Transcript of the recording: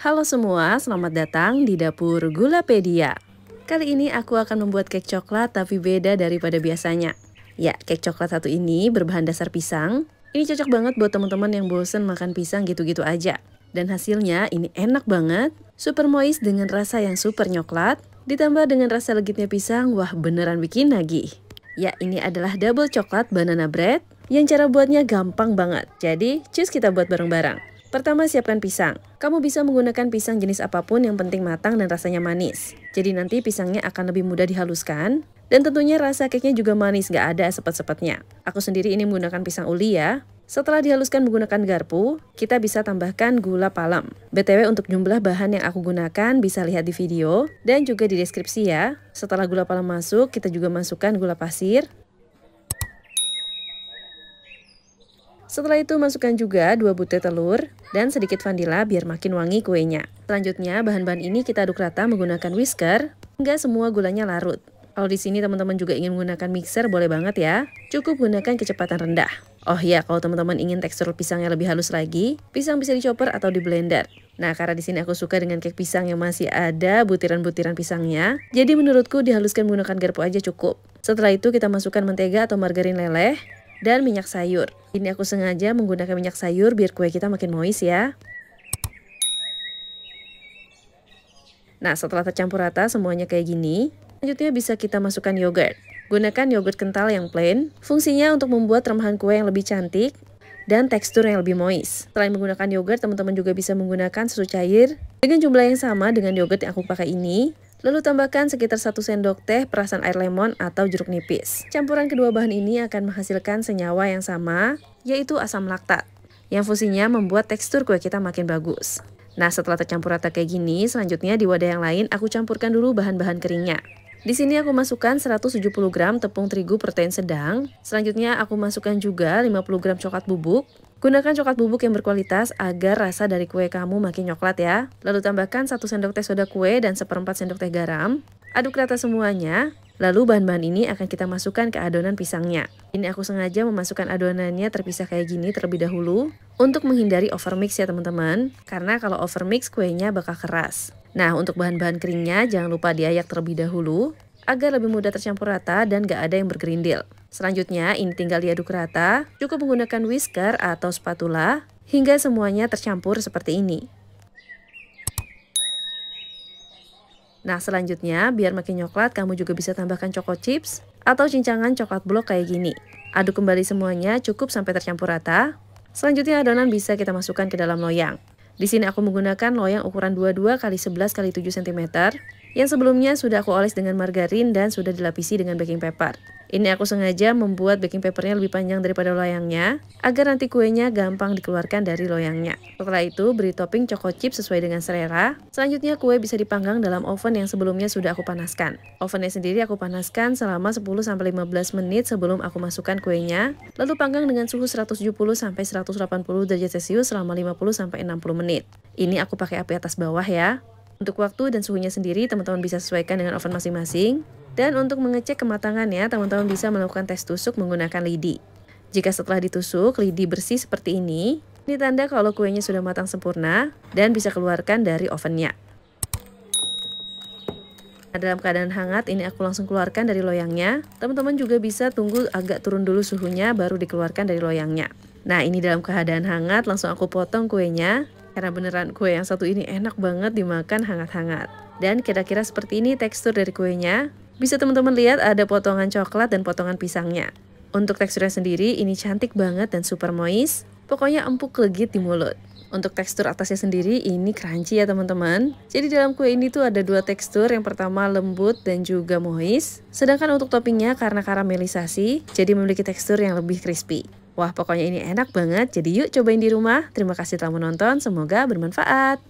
Halo semua, selamat datang di Dapur Gulapedia. Kali ini aku akan membuat cake coklat tapi beda daripada biasanya. Ya, cake coklat satu ini berbahan dasar pisang. Ini cocok banget buat teman-teman yang bosen makan pisang gitu-gitu aja. Dan hasilnya ini enak banget, super moist dengan rasa yang super nyoklat, ditambah dengan rasa legitnya pisang, wah beneran bikin nagih. Ya, ini adalah double coklat banana bread yang cara buatnya gampang banget. Jadi, cus kita buat bareng-bareng. Pertama, siapkan pisang. Kamu bisa menggunakan pisang jenis apapun yang penting matang dan rasanya manis. Jadi nanti pisangnya akan lebih mudah dihaluskan. Dan tentunya rasa cake-nya juga manis, gak ada sepet-sepetnya. Aku sendiri ini menggunakan pisang uli ya. Setelah dihaluskan menggunakan garpu, kita bisa tambahkan gula palem. BTW untuk jumlah bahan yang aku gunakan bisa lihat di video dan juga di deskripsi ya. Setelah gula palem masuk, kita juga masukkan gula pasir. Setelah itu masukkan juga 2 butir telur dan sedikit vanila biar makin wangi kuenya. Selanjutnya bahan-bahan ini kita aduk rata menggunakan whisker hingga semua gulanya larut. Kalau di sini teman-teman juga ingin menggunakan mixer boleh banget ya. Cukup gunakan kecepatan rendah. Oh ya, kalau teman-teman ingin tekstur pisangnya lebih halus lagi, pisang bisa dichopper atau di blender. Nah, karena di sini aku suka dengan cake pisang yang masih ada butiran-butiran pisangnya, jadi menurutku dihaluskan menggunakan garpu aja cukup. Setelah itu kita masukkan mentega atau margarin leleh dan minyak sayur. Ini aku sengaja menggunakan minyak sayur biar kue kita makin moist ya. Nah, setelah tercampur rata semuanya kayak gini, selanjutnya bisa kita masukkan yogurt. Gunakan yogurt kental yang plain, fungsinya untuk membuat remahan kue yang lebih cantik dan tekstur yang lebih moist. Selain menggunakan yogurt, teman-teman juga bisa menggunakan susu cair dengan jumlah yang sama dengan yogurt yang aku pakai ini. Lalu tambahkan sekitar 1 sendok teh perasan air lemon atau jeruk nipis. Campuran kedua bahan ini akan menghasilkan senyawa yang sama, yaitu asam laktat, yang fungsinya membuat tekstur kue kita makin bagus. Nah, setelah tercampur rata kayak gini, selanjutnya di wadah yang lain aku campurkan dulu bahan-bahan keringnya. Di sini aku masukkan 170 gram tepung terigu protein sedang. Selanjutnya aku masukkan juga 50 gram coklat bubuk. Gunakan coklat bubuk yang berkualitas agar rasa dari kue kamu makin coklat ya. Lalu tambahkan 1 sendok teh soda kue dan 1/4 sendok teh garam. Aduk rata semuanya. Lalu bahan-bahan ini akan kita masukkan ke adonan pisangnya. Ini aku sengaja memasukkan adonannya terpisah kayak gini terlebih dahulu untuk menghindari overmix ya teman-teman. Karena kalau overmix kuenya bakal keras. Nah, untuk bahan-bahan keringnya jangan lupa diayak terlebih dahulu agar lebih mudah tercampur rata dan gak ada yang bergerindil. Selanjutnya ini tinggal diaduk rata, cukup menggunakan whisker atau spatula hingga semuanya tercampur seperti ini. Nah, selanjutnya biar makin coklat kamu juga bisa tambahkan choco chips atau cincangan coklat blok kayak gini. Aduk kembali semuanya cukup sampai tercampur rata. Selanjutnya adonan bisa kita masukkan ke dalam loyang. Di sini aku menggunakan loyang ukuran 22 x 11 x 7 cm yang sebelumnya sudah aku oles dengan margarin dan sudah dilapisi dengan baking paper. Ini aku sengaja membuat baking papernya lebih panjang daripada loyangnya agar nanti kuenya gampang dikeluarkan dari loyangnya. Setelah itu beri topping choco chip sesuai dengan selera. Selanjutnya kue bisa dipanggang dalam oven yang sebelumnya sudah aku panaskan. Ovennya sendiri aku panaskan selama 10-15 menit sebelum aku masukkan kuenya. Lalu panggang dengan suhu 170-180 derajat Celcius selama 50-60 menit. Ini aku pakai api atas bawah ya. Untuk waktu dan suhunya sendiri teman-teman bisa sesuaikan dengan oven masing-masing. Dan untuk mengecek kematangannya teman-teman bisa melakukan tes tusuk menggunakan lidi. Jika setelah ditusuk lidi bersih seperti ini tanda kalau kuenya sudah matang sempurna dan bisa keluarkan dari ovennya. Nah, dalam keadaan hangat ini aku langsung keluarkan dari loyangnya. Teman-teman juga bisa tunggu agak turun dulu suhunya baru dikeluarkan dari loyangnya. Nah, ini dalam keadaan hangat langsung aku potong kuenya. Karena beneran kue yang satu ini enak banget dimakan hangat-hangat. Dan kira-kira seperti ini tekstur dari kuenya. Bisa teman-teman lihat ada potongan coklat dan potongan pisangnya. Untuk teksturnya sendiri ini cantik banget dan super moist. Pokoknya empuk legit di mulut. Untuk tekstur atasnya sendiri ini crunchy ya teman-teman. Jadi dalam kue ini tuh ada 2 tekstur. Yang pertama lembut dan juga moist. Sedangkan untuk toppingnya karena karamelisasi jadi memiliki tekstur yang lebih crispy. Wah, pokoknya ini enak banget. Jadi yuk cobain di rumah. Terima kasih telah menonton. Semoga bermanfaat.